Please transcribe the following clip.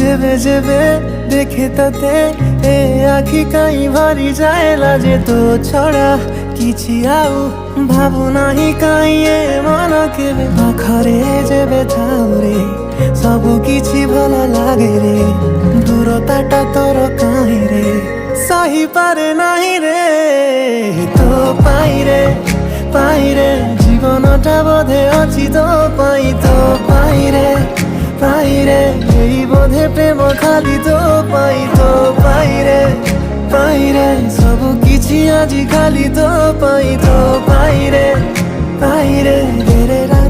ଯେବେ ଯେବେ ଦେଖେ ତତେ ଏ ଆଖି କାହିଁ ଭରି ଯାଏ ଲାଜେ ତୋ ଛଡ଼ା କିଛି ଆଉ ଭାବୁନାହିଁ କାହିଁ ଏ ମନ କେବେ ପାଖରେ ଯେବେ ଥାଉ ରେ ସବୁ କିଛି ଭଲ ଲାଗେ ରେ ଦୂରତାଟା ତୋର କାହିଁ ରେ ସହିପାରେ ନାହିଁ ରେ ତୋ ପାଇରେ জীবনটা বোধে অছি তো পাইরে এই বোধে প্রেম খালি তো পাইরে সবু কিছু আজি খালি তো পাইরে রে রা